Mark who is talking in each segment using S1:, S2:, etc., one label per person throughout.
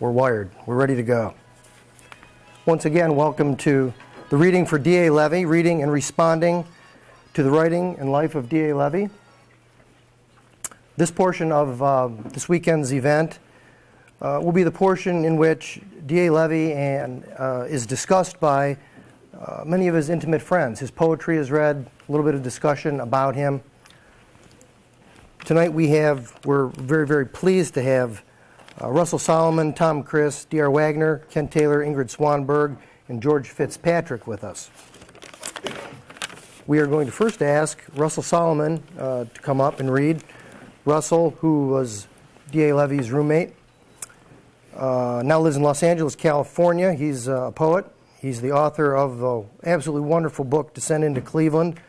S1: We're wired. We're ready to go. Once again, welcome to the reading for D.A. Levy, reading and responding to the writing and life of D.A. Levy. This portion of this weekend's event will be the portion in which D.A. Levy is discussed by many of his intimate friends. His poetry is read, a little bit of discussion about him. Tonight we're very, very pleased to have Russell Salamon, Tom Kryss, D.R. Wagner, Ken Taylor, Ingrid Swanberg, and George Fitzpatrick with us. We are going to first ask Russell Salamon to come up and read. Russell, who was D.A. Levy's roommate, now lives in Los Angeles, California. He's a poet. He's the author of the absolutely wonderful book, Descent into Cleveland,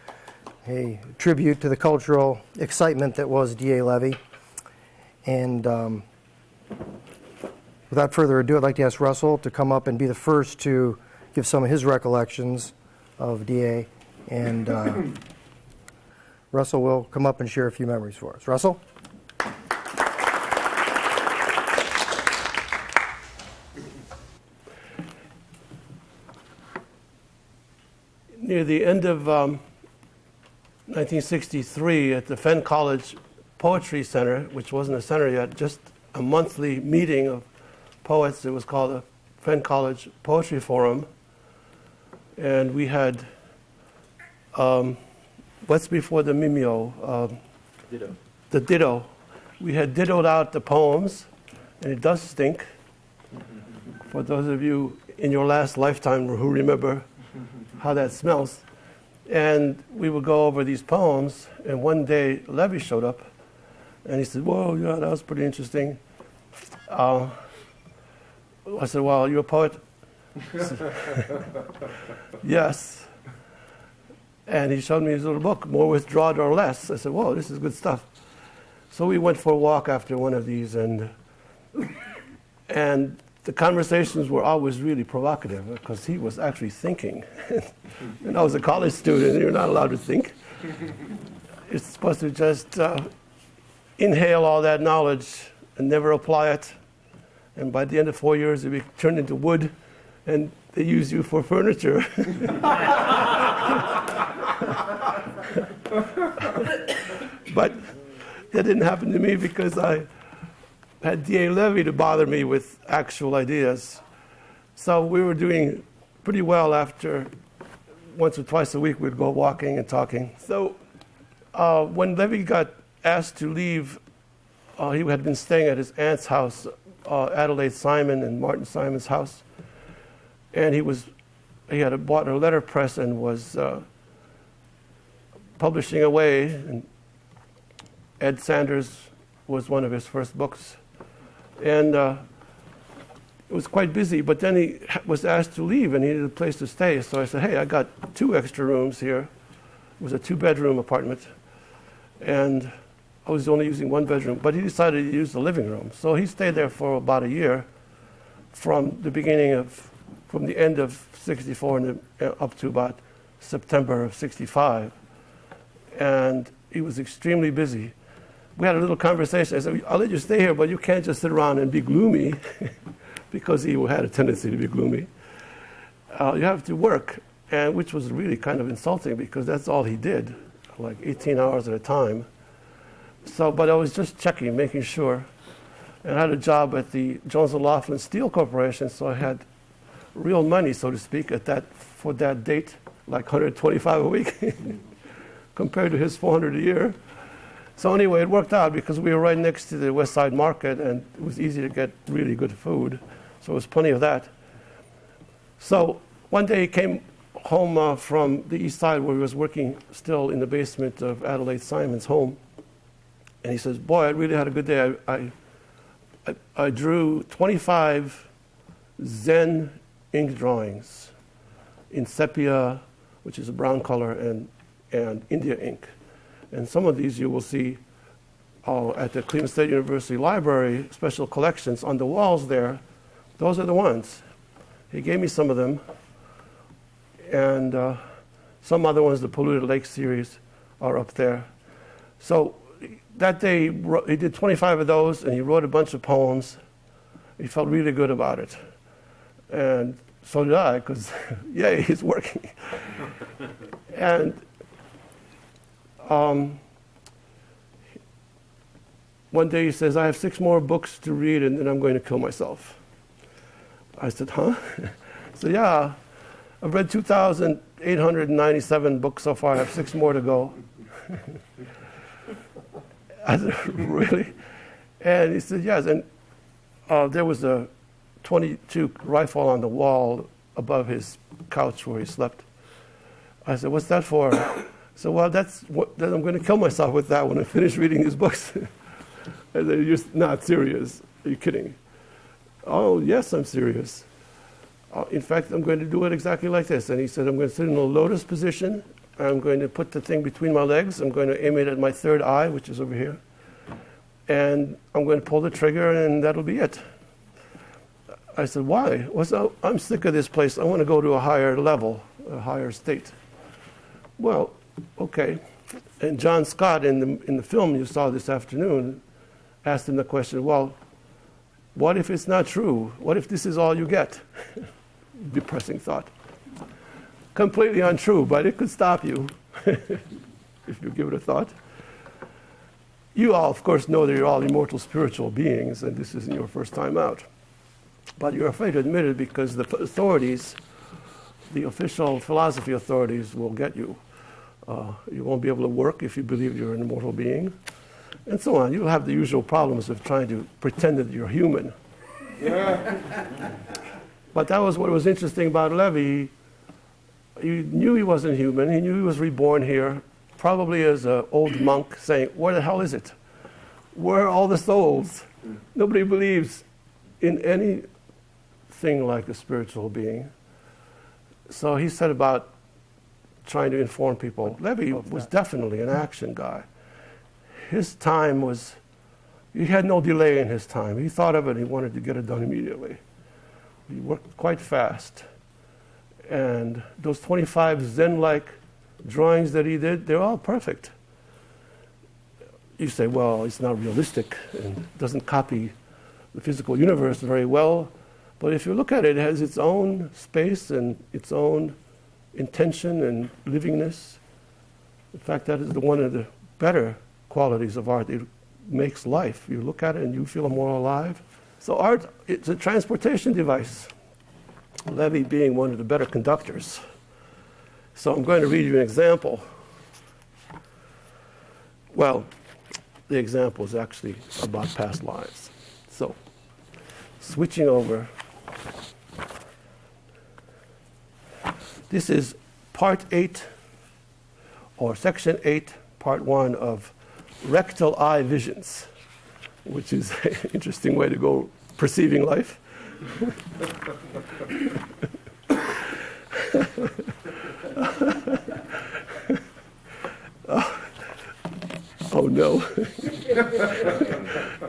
S1: a tribute to the cultural excitement that was D.A. Levy. And without further ado, I'd like to ask Russell to come up and be the first to give some of his recollections of D.A. And Russell will come up and share a few memories for us. Russell?
S2: Near the end of 1963 at the Fenn College Poetry Center, which wasn't a center yet, just a monthly meeting of poets. It was called the Fenn College Poetry Forum. And we had, what's before the Mimeo?
S3: Ditto.
S2: The ditto. We had dittoed out the poems, and it does stink. For those of you in your last lifetime who remember how that smells. And we would go over these poems, and one day Levy showed up, and he said, "Whoa, yeah, that was pretty interesting." I said, "Well, you're a poet?" Said, "Yes." And he showed me his little book, More Withdrawn or Less. I said, "Whoa, this is good stuff." So we went for a walk after one of these, and the conversations were always really provocative because he was actually thinking. And I was a college student, and you're not allowed to think. You're supposed to just inhale all that knowledge and never apply it. And by the end of 4 years, it turned into wood, and they use you for furniture. But that didn't happen to me because I had D.A. Levy to bother me with actual ideas. So we were doing pretty well after once or twice a week we'd go walking and talking. So when Levy got asked to leave, he had been staying at his aunt's house, Adelaide Simon and Martin Simon's house. And he had bought a letterpress and was publishing away. And Ed Sanders was one of his first books. And it was quite busy, but then he was asked to leave and he needed a place to stay. So I said, "Hey, I got 2 extra rooms here." It was a 2-bedroom apartment. And I was only using 1 bedroom, but he decided to use the living room. So he stayed there for about a year from the end of 64 and up to about September of 65. And he was extremely busy. We had a little conversation. I said, "I'll let you stay here, but you can't just sit around and be gloomy," because he had a tendency to be gloomy. "You have to work," and which was really kind of insulting because that's all he did, like 18 hours at a time. But I was just checking, making sure. And I had a job at the Jones & Laughlin Steel Corporation, so I had real money, so to speak, for that date, like $125 a week, compared to his $400 a year. So anyway, it worked out because we were right next to the West Side Market, and it was easy to get really good food. So there was plenty of that. So one day he came home from the East Side, where he was working still in the basement of Adelaide Simon's home. And he says, "Boy, I really had a good day. I drew 25 Zen ink drawings in sepia, which is a brown color, and India ink. And some of these you will see at the Cleveland State University Library, special collections on the walls there. Those are the ones." He gave me some of them, and some other ones, the Polluted Lake series, are up there. So that day he did 25 of those, and he wrote a bunch of poems He felt really good about it. And so did I, because, yay, he's working. And one day he says, I have 6 more books to read and then I'm going to kill myself. I said, huh? So yeah, I've read 2,897 books so far. I have 6 more to go. I said, really? And he said, yes. And there was a .22 rifle on the wall above his couch where he slept. I said, what's that for? So, well, then I'm going to kill myself with that when I finish reading these books. I said, you're not serious. Are you kidding? Oh, yes, I'm serious. In fact, I'm going to do it exactly like this. And he said, I'm going to sit in a lotus position. I'm going to put the thing between my legs. I'm going to aim it at my third eye, which is over here. And I'm going to pull the trigger, and that'll be it. I said, why? Well, so I'm sick of this place. I want to go to a higher level, a higher state. Well, okay. And John Scott, in the film you saw this afternoon, asked him the question, well, what if it's not true? What if this is all you get? Depressing thought. Completely untrue, but it could stop you if you give it a thought. You all, of course, know that you're all immortal spiritual beings, and this isn't your first time out. But you're afraid to admit it because the authorities, the official philosophy authorities, will get you. You won't be able to work if you believe you're an immortal being, and so on. You'll have the usual problems of trying to pretend that you're human. Yeah. But that was what was interesting about Levy. He knew he wasn't human. He knew he was reborn here, probably as an old monk saying, where the hell is it? Where are all the souls? Nobody believes in anything like a spiritual being. So he set about trying to inform people. Levy was definitely an action guy. His time was, he had no delay in his time. He thought of it, he wanted to get it done immediately. He worked quite fast. And those 25 Zen-like drawings that he did, they're all perfect. You say, well, it's not realistic and doesn't copy the physical universe very well. But if you look at it, it has its own space and its own intention and livingness. In fact, that is one of the better qualities of art. It makes life. You look at it and you feel more alive. So art, it's a transportation device. Levy being one of the better conductors. So I'm going to read you an example. Well, the example is actually about past lives. So, switching over. This is part 8, or section 8, part 1 of rectal eye visions, which is an interesting way to go perceiving life. Oh no.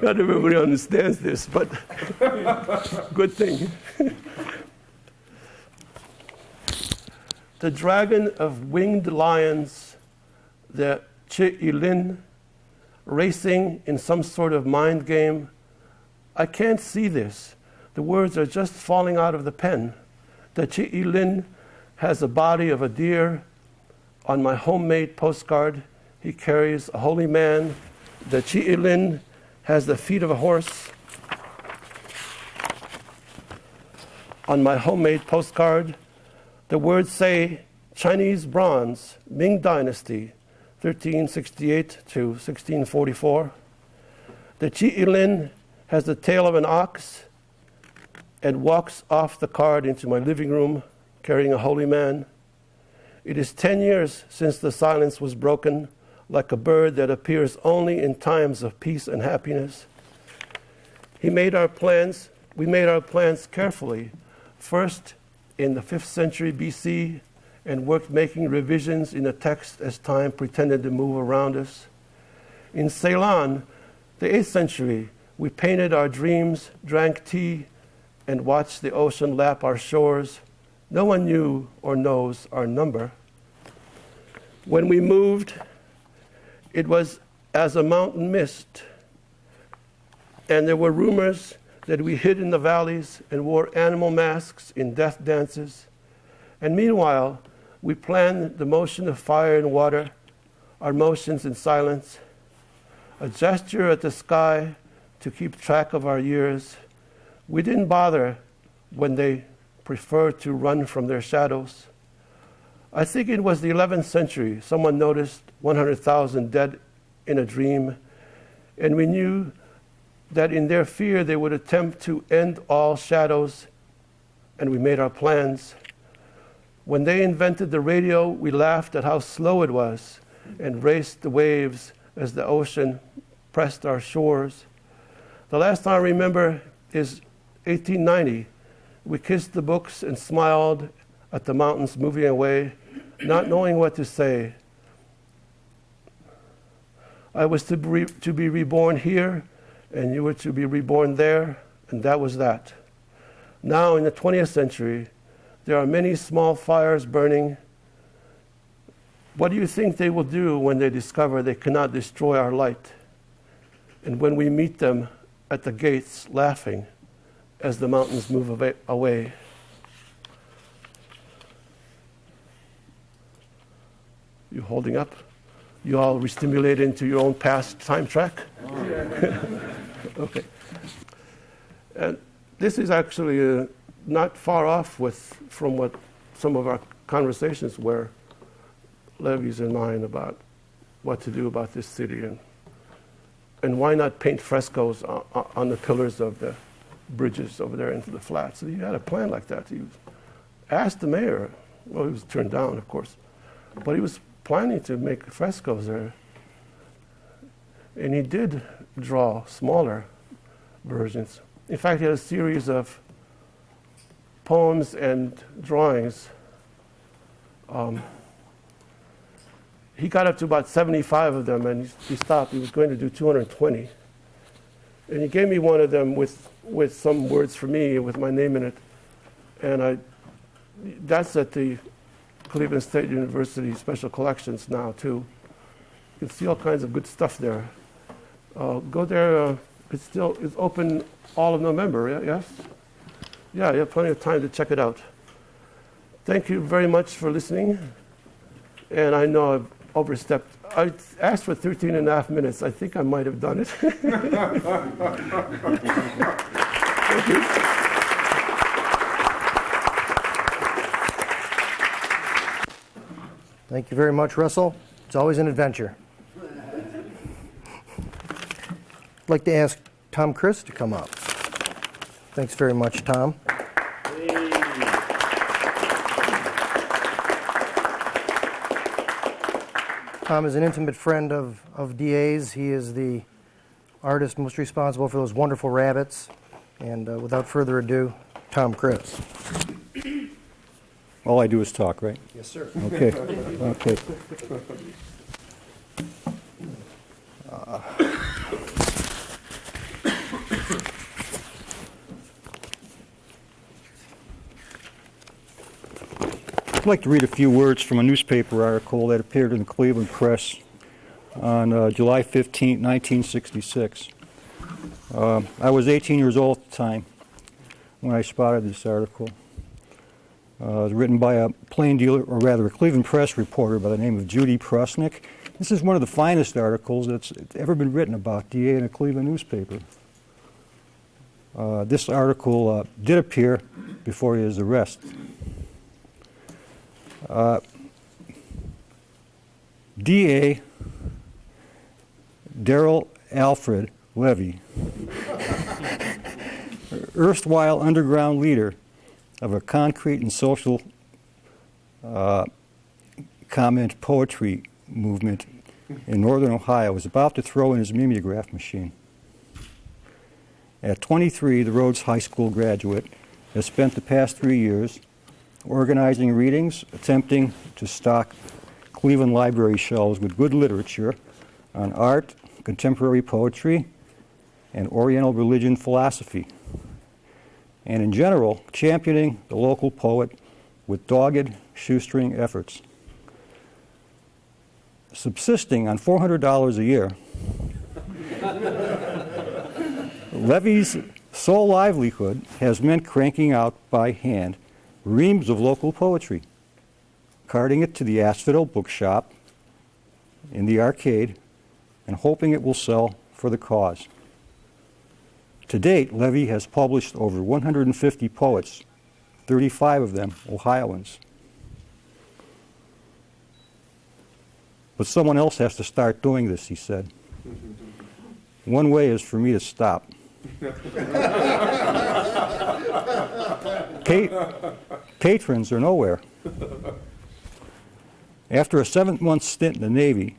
S2: Not everybody understands this, but good thing. The dragon of winged lions, the Chi-Ilin, racing in some sort of mind game. I can't see this. The words are just falling out of the pen. The Chi-Ilin has the body of a deer. On my homemade postcard, he carries a holy man. The Chi-Ilin has the feet of a horse. On my homemade postcard, the words say Chinese bronze, Ming Dynasty, 1368 to 1644. The Chi-Ilin has the tail of an ox and walks off the card into my living room carrying a holy man. It is 10 years since the silence was broken, like a bird that appears only in times of peace and happiness. We made our plans carefully, first in the 5th century BC, and worked making revisions in the text as time pretended to move around us. In Ceylon, the 8th century, we painted our dreams, drank tea, and watched the ocean lap our shores. No one knew or knows our number. When we moved, it was as a mountain mist, and there were rumors that we hid in the valleys and wore animal masks in death dances. And meanwhile, we planned the motion of fire and water, our motions in silence, a gesture at the sky to keep track of our years. We didn't bother when they preferred to run from their shadows. I think it was the 11th century. Someone noticed 100,000 dead in a dream, and we knew that in their fear they would attempt to end all shadows, and we made our plans. When they invented the radio, we laughed at how slow it was and raced the waves as the ocean pressed our shores. The last time I remember is 1890. We kissed the books and smiled at the mountains moving away, not knowing what to say. I was to be reborn here, and you were to be reborn there, and that was that. Now, in the 20th century, there are many small fires burning. What do you think they will do when they discover they cannot destroy our light? And when we meet them at the gates, laughing as the mountains move away. You holding up? You all re-stimulate into your own past time track? Okay. And this is actually not far off from what some of our conversations were, Levy's and mine, about what to do about this city and why not paint frescoes on the pillars of the bridges over there into the flats. So you had a plan like that. He asked the mayor. Well, he was turned down, of course, but he was planning to make frescoes there. And he did draw smaller versions. In fact, he had a series of poems and drawings. He got up to about 75 of them, and he stopped. He was going to do 220. And he gave me one of them with some words for me, with my name in it. And that's at the Cleveland State University Special Collections now, too. You can see all kinds of good stuff there. Go there. It's open all of November, yes? Yeah, you have plenty of time to check it out. Thank you very much for listening. And I know I've overstepped. I asked for 13 and a half minutes. I think I might have done it. Thank you.
S1: Thank you very much, Russell. It's always an adventure. I'd like to ask Tom Kryss to come up. Thanks very much, Tom. Tom is an intimate friend of DA's. He is the artist most responsible for those wonderful rabbits. And without further ado, Tom Kryss.
S3: All I do is talk, right?
S1: Yes, sir.
S3: Okay. Okay. I'd like to read a few words from a newspaper article that appeared in the Cleveland Press on July 15, 1966. I was 18 years old at the time when I spotted this article. It was written by a plain dealer, or rather a Cleveland Press reporter by the name of Judy Prusnick. This is one of the finest articles that's ever been written about DA in a Cleveland newspaper. This article did appear before his arrest. DA Darrell Alfred Levy, erstwhile underground leader of a concrete and social comment poetry movement in northern Ohio, was about to throw in his mimeograph machine. At 23, the Rhodes High School graduate has spent the past 3 years organizing readings, attempting to stock Cleveland library shelves with good literature on art, contemporary poetry, and Oriental religion philosophy, and in general, championing the local poet with dogged shoestring efforts. Subsisting on $400 a year, Levy's Sole livelihood has meant cranking out by hand reams of local poetry, carting it to the Asphodel bookshop in the arcade, and hoping it will sell for the cause. To date, Levy has published over 150 poets, 35 of them Ohioans. But someone else has to start doing this, he said. One way is for me to stop. Patrons are nowhere. After a 7-month stint in the Navy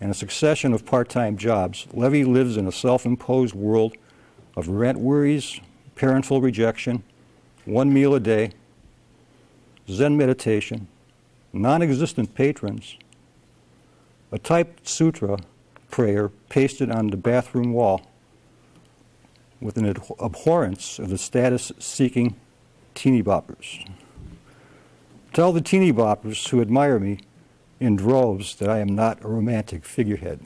S3: and a succession of part-time jobs, Levy lives in a self-imposed world of rent worries, parental rejection, 1 meal a day, Zen meditation, non-existent patrons, a typed sutra prayer pasted on the bathroom wall with an abhorrence of the status-seeking teeny boppers. Tell the teeny boppers who admire me in droves that I am not a romantic figurehead.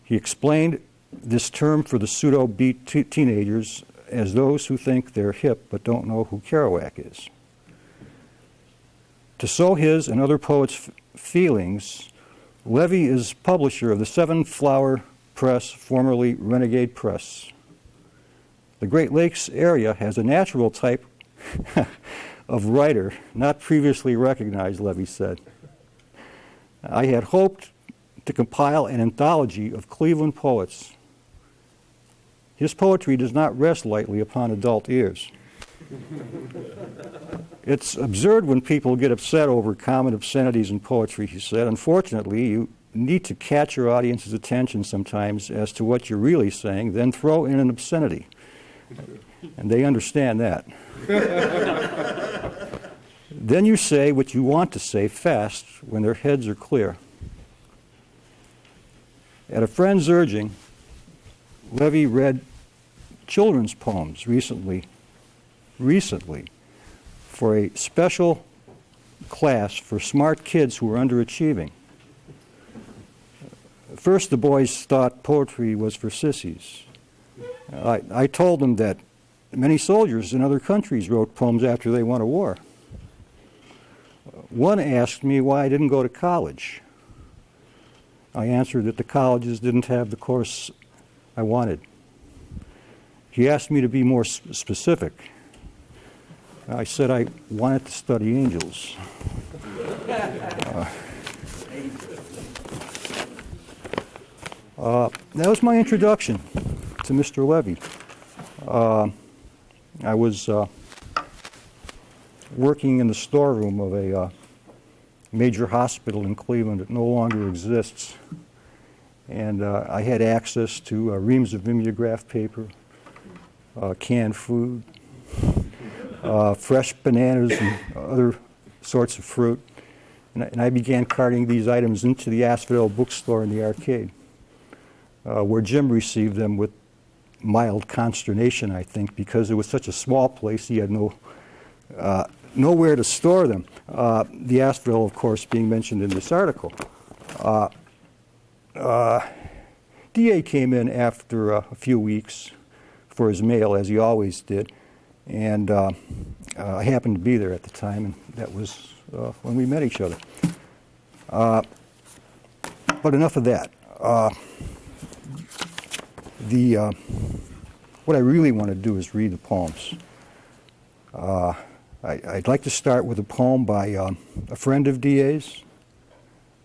S3: He explained this term for the pseudo-beat teenagers as those who think they're hip but don't know who Kerouac is. To sow his and other poets' feelings, Levy is publisher of the Seven Flower Press, formerly Renegade Press. The Great Lakes area has a natural type of writer not previously recognized, Levy said. I had hoped to compile an anthology of Cleveland poets. His poetry does not rest lightly upon adult ears. It's absurd when people get upset over common obscenities in poetry, he said. Unfortunately, you need to catch your audience's attention sometimes as to what you're really saying, then throw in an obscenity. And they understand that. Then you say what you want to say fast when their heads are clear. At a friend's urging, Levy read children's poems recently for a special class for smart kids who were underachieving. First, the boys thought poetry was for sissies. I told them that many soldiers in other countries wrote poems after they won a war. One asked me why I didn't go to college. I answered that the colleges didn't have the course I wanted. He asked me to be more specific. I said I wanted to study angels. That was my introduction to Mr. Levy. I was working in the storeroom of a major hospital in Cleveland that no longer exists. And I had access to reams of mimeograph paper, canned food, fresh bananas and other sorts of fruit. And I began carting these items into the Asphodel bookstore in the arcade, where Jim received them with mild consternation, I think, because it was such a small place, he had nowhere to store them. The Asphodel, of course, being mentioned in this article. DA came in after a few weeks for his mail, as he always did, and I happened to be there at the time, and that was when we met each other. But enough of that. What I really want to do is read the poems. I'd like to start with a poem by a friend of DA's,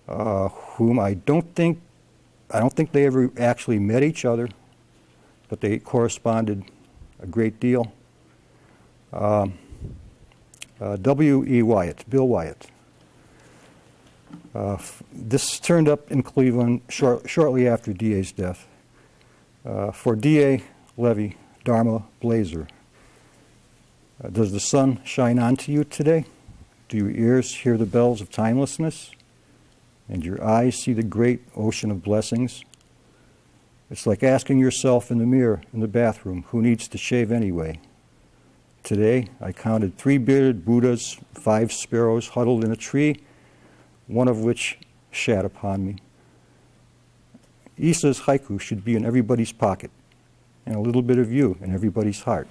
S3: whom I don't think they ever actually met each other, but they corresponded a great deal. W.E. Wyatt, Bill Wyatt. This turned up in Cleveland shortly after DA's death. For D.A. Levy, Dharma Blazer. Does the sun shine onto you today? Do your ears hear the bells of timelessness? And your eyes see the great ocean of blessings? It's like asking yourself in the mirror in the bathroom, who needs to shave anyway? Today, I counted 3 bearded Buddhas, 5 sparrows huddled in a tree, one of which shat upon me. Issa's haiku should be in everybody's pocket. and a little bit of you in everybody's heart.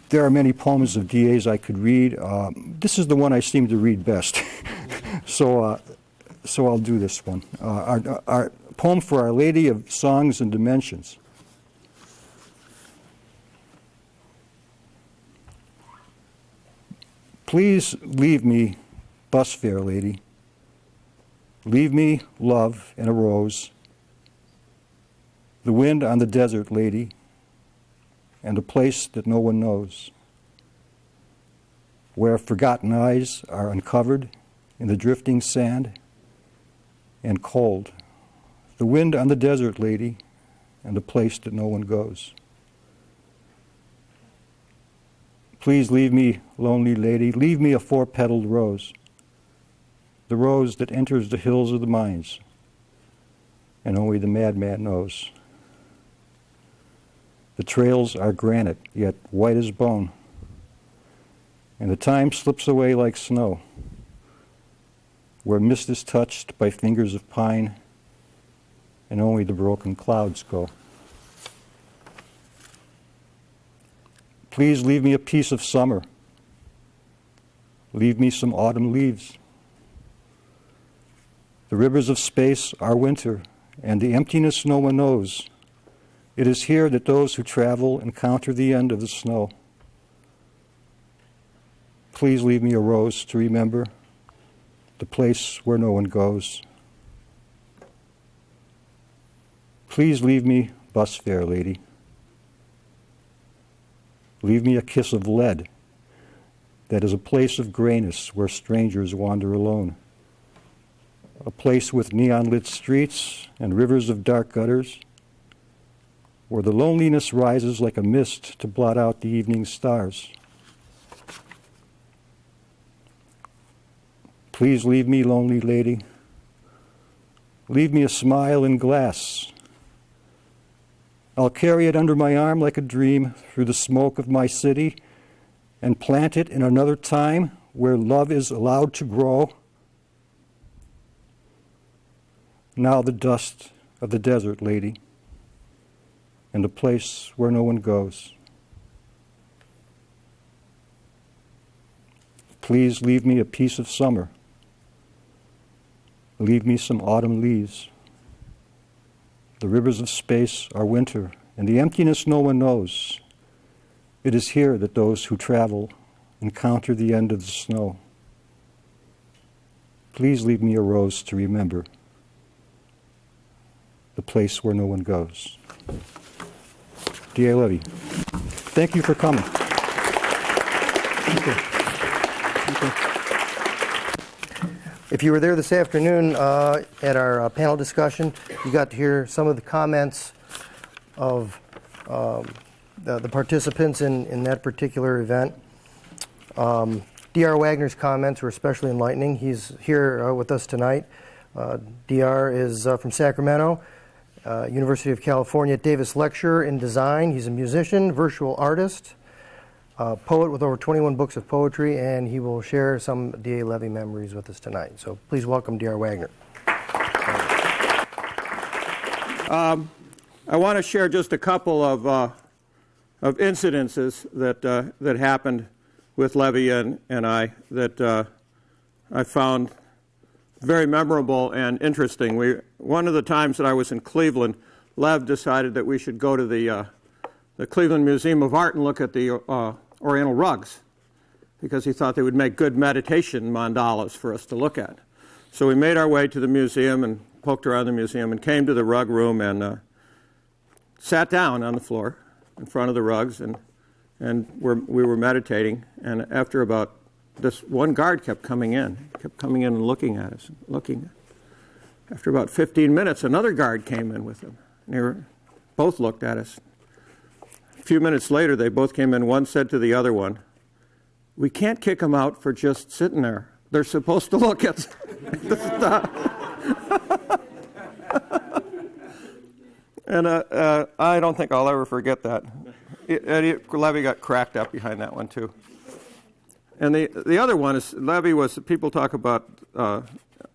S3: There are many poems of D.A.'s I could read. This is the one I seem to read best, so I'll do this one. Our poem for Our Lady of Songs and Dimensions. Please leave me, bus fare lady. Leave me love and a rose, the wind on the desert lady, and a place that no one knows, where forgotten eyes are uncovered in the drifting sand and cold, the wind on the desert lady, and a place that no one goes. Please leave me, lonely lady, leave me a four-petaled rose, the rose that enters the hills of the mines, and only the madman knows. The trails are granite, yet white as bone, and the time slips away like snow, where mist is touched by fingers of pine, and only the broken clouds go. Please leave me a piece of summer. Leave me some autumn leaves. The rivers of space are winter, and the emptiness no one knows. It is here that those who travel encounter the end of the snow. Please leave me a rose to remember the place where no one goes. Please leave me, bus fare lady. Leave me a kiss of lead that is a place of grayness where strangers wander alone. A place with neon-lit streets and rivers of dark gutters, where the loneliness rises like a mist to blot out the evening stars. Please leave me, lonely lady. Leave me a smile in glass. I'll carry it under my arm like a dream through the smoke of my city and plant it in another time where love is allowed to grow. Now the dust of the desert lady, and a place where no one goes. Please leave me a piece of summer. Leave me some autumn leaves. The rivers of space are winter, and the emptiness no one knows. It is here that those who travel encounter the end of the snow. Please leave me a rose to remember the place where no one goes. D.A. Levy, thank you for coming.
S1: If you were there this afternoon at our panel discussion, you got to hear some of the comments of the participants in that particular event. D.R. Wagner's comments were especially enlightening. He's here with us tonight. D.R. is from Sacramento, University of California at Davis lecturer in design. He's a musician, virtual artist, poet with over 21 books of poetry, and he will share some D.A. Levy memories with us tonight. So please welcome D.R. Wagner.
S4: I want to share just a couple of incidences that happened with Levy and I that I found very memorable and interesting. One of the times that I was in Cleveland, Lev decided that we should go to the Cleveland Museum of Art and look at the Oriental rugs, because he thought they would make good meditation mandalas for us to look at. So we made our way to the museum and poked around the museum and came to the rug room and sat down on the floor in front of the rugs, and we were meditating. And after about this, one guard kept coming in and looking at us, After about 15 minutes, another guard came in with him. And both looked at us. A few minutes later, they both came in. One said to the other one, "We can't kick them out for just sitting there. They're supposed to look at the stuff." And I don't think I'll ever forget that. Levy got cracked up behind that one, too. And the other one is, Levy was, people talk about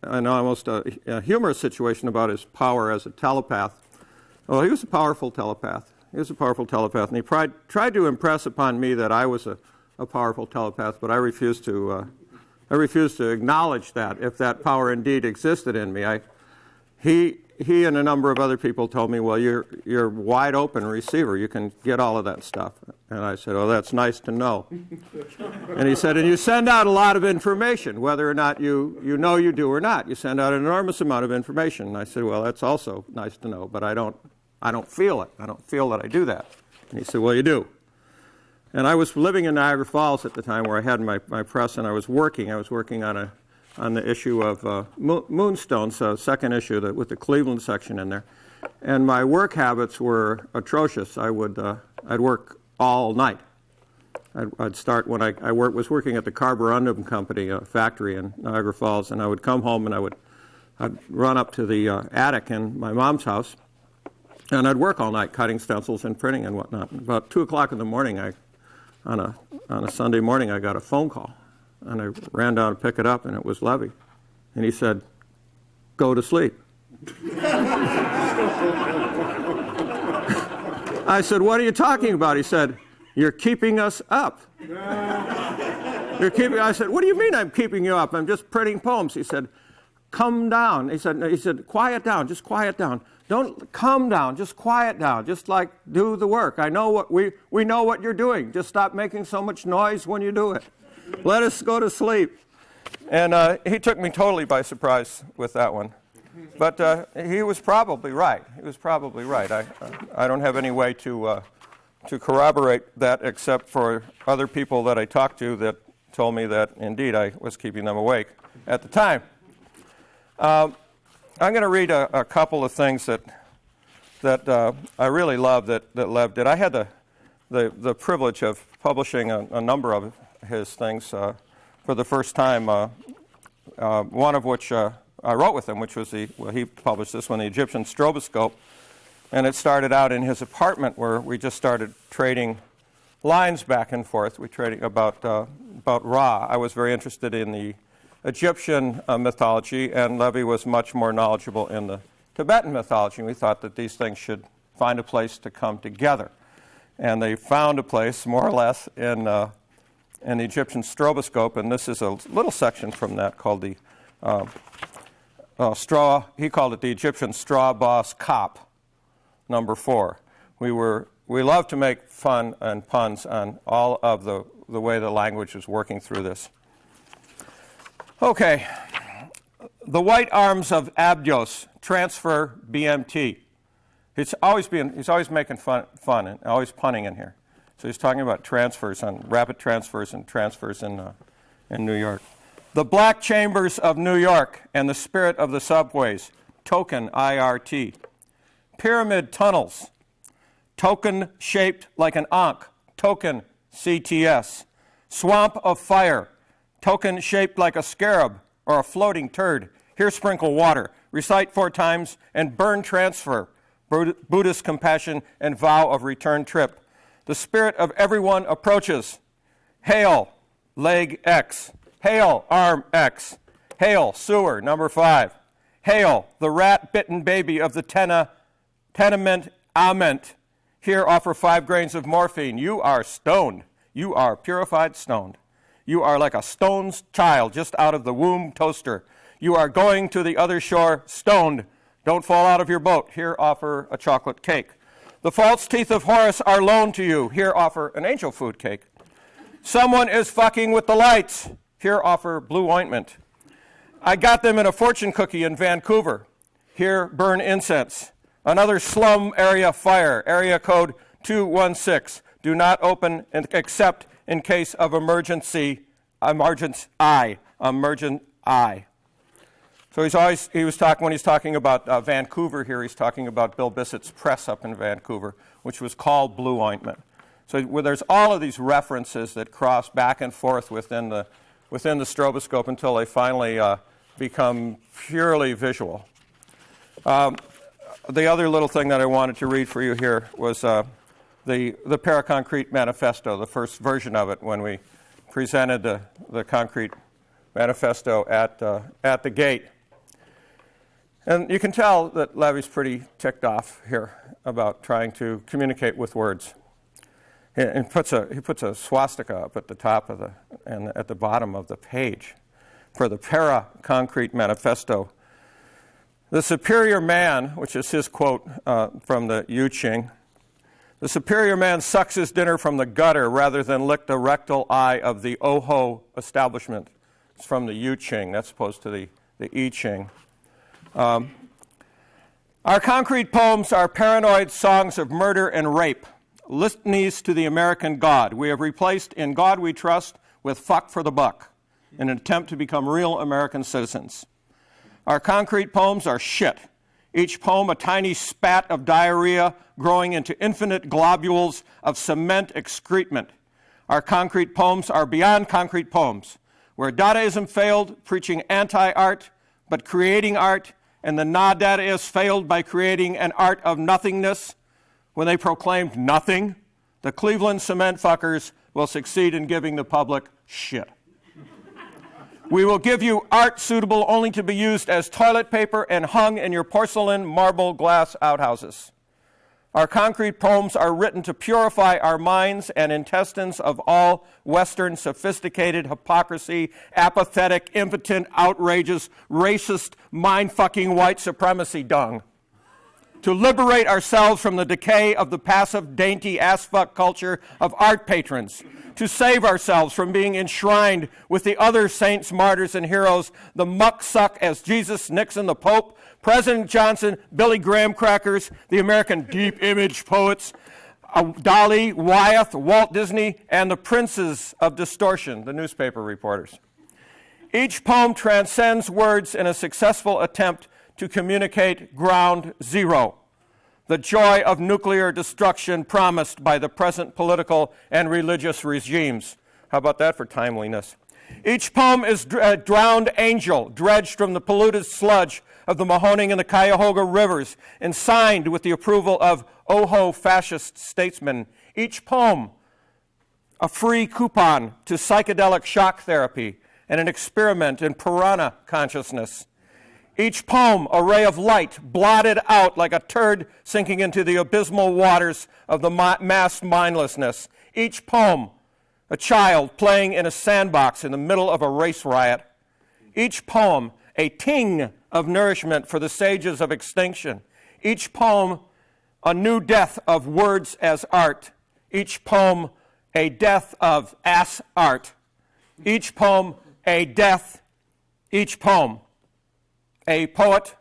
S4: an almost a humorous situation about his power as a telepath. Well, he was a powerful telepath. He was a powerful telepath, and he tried to impress upon me that I was a powerful telepath, but I refused to acknowledge that, if that power indeed existed in me. He and a number of other people told me, well, you're wide open receiver. You can get all of that stuff. And I said, oh, that's nice to know. And he said, and you send out a lot of information, whether or not you know you do or not. You send out an enormous amount of information. And I said, well, that's also nice to know, but I don't feel it. I don't feel that I do that. And he said, well, you do. And I was living in Niagara Falls at the time where I had my press, and I was working. I was working on the issue of Moonstones, second issue with the Cleveland section in there. And my work habits were atrocious. I'd work all night. I'd start when I was working at the Carborundum Company, a factory in Niagara Falls, and I would come home and I'd run up to the attic in my mom's house, and I'd work all night cutting stencils and printing and whatnot. About 2 o'clock in the morning, on a Sunday morning, I got a phone call. And I ran down to pick it up, and it was Levy. And he said, go to sleep. I said, what are you talking about? He said, you're keeping us up. I said, what do you mean I'm keeping you up? I'm just printing poems. He said, come down. He said, quiet down, just quiet down. Don't come down, just quiet down. Just like do the work. I know what we know what you're doing. Just stop making so much noise when you do it. Let us go to sleep. And he took me totally by surprise with that one. But he was probably right. He was probably right. I don't have any way to corroborate that except for other people that I talked to that told me that, indeed, I was keeping them awake at the time. I'm going to read a couple of things that I really love that Lev did. I had the privilege of publishing a number of his things for the first time, one of which I wrote with him, which was he published this one, the Egyptian stroboscope, and it started out in his apartment where we just started trading lines back and forth. We trading about Ra. I was very interested in the Egyptian mythology, and Levy was much more knowledgeable in the Tibetan mythology. We thought that these things should find a place to come together, and they found a place, more or less, in the Egyptian stroboscope, and this is a little section from that called the he called it the Egyptian Straw Boss Cop, number 4. We love to make fun and puns on all of the way the language is working through this. Okay, the white arms of Abdios, transfer BMT. He's always making fun and always punning in here. So he's talking about transfers, on rapid transfers and transfers in New York. The black chambers of New York and the spirit of the subways, token IRT. Pyramid tunnels, token shaped like an ankh, token CTS. Swamp of fire, token shaped like a scarab or a floating turd. Here sprinkle water, recite 4 times, and burn transfer, Buddhist compassion and vow of return trip. The spirit of everyone approaches. Hail, leg X. Hail, arm X. Hail, sewer, number 5. Hail, the rat-bitten baby of the tenement ament. Here offer 5 grains of morphine. You are stoned. You are purified stoned. You are like a stoned child just out of the womb toaster. You are going to the other shore stoned. Don't fall out of your boat. Here offer a chocolate cake. The false teeth of Horus are loaned to you. Here offer an angel food cake. Someone is fucking with the lights. Here offer blue ointment. I got them in a fortune cookie in Vancouver. Here burn incense. Another slum area fire, area code 216. Do not open except in case of emergency, emergent eye. So when he's talking about Vancouver here, he's talking about Bill Bissett's press up in Vancouver, which was called Blue Ointment. So there's all of these references that cross back and forth within the stroboscope until they finally become purely visual. The other little thing that I wanted to read for you here was the Paraconcrete Manifesto, the first version of it, when we presented the Concrete Manifesto at the gate. And you can tell that Levy's pretty ticked off here about trying to communicate with words. He puts a swastika up at the top of and at the bottom of the page for the Paraconcrete Manifesto. The superior man, which is his quote from the Yu Ching, the superior man sucks his dinner from the gutter rather than lick the rectal eye of the Oho establishment. It's from the Yu Ching, that's opposed to the I Ching. Our concrete poems are paranoid songs of murder and rape, litanies to the American God. We have replaced In God We Trust with Fuck for the Buck in an attempt to become real American citizens. Our concrete poems are shit. Each poem a tiny spat of diarrhea growing into infinite globules of cement excrement. Our concrete poems are beyond concrete poems, where Dadaism failed preaching anti-art, but creating art, and the na-Dadaists failed by creating an art of nothingness. When they proclaimed nothing, the Cleveland cement fuckers will succeed in giving the public shit. We will give you art suitable only to be used as toilet paper and hung in your porcelain, marble, glass outhouses. Our concrete poems are written to purify our minds and intestines of all Western sophisticated hypocrisy, apathetic, impotent, outrageous, racist, mind-fucking white supremacy dung. To liberate ourselves from the decay of the passive, dainty, ass-fuck culture of art patrons. To save ourselves from being enshrined with the other saints, martyrs, and heroes, the muck-suck as Jesus, Nixon, the Pope, President Johnson, Billy Graham crackers, the American deep image poets, Dali, Wyeth, Walt Disney, and the princes of distortion, the newspaper reporters. Each poem transcends words in a successful attempt to communicate ground zero, the joy of nuclear destruction promised by the present political and religious regimes. How about that for timeliness? Each poem is a drowned angel, dredged from the polluted sludge of the Mahoning and the Cuyahoga rivers, and signed with the approval of Oho fascist statesmen. Each poem, a free coupon to psychedelic shock therapy and an experiment in piranha consciousness. Each poem, a ray of light, blotted out like a turd sinking into the abysmal waters of the mass mindlessness. Each poem, a child playing in a sandbox in the middle of a race riot. Each poem, a ting of nourishment for the sages of extinction. Each poem, a new death of words as art. Each poem, a death of ass art. Each poem, a death. Each poem, a poet,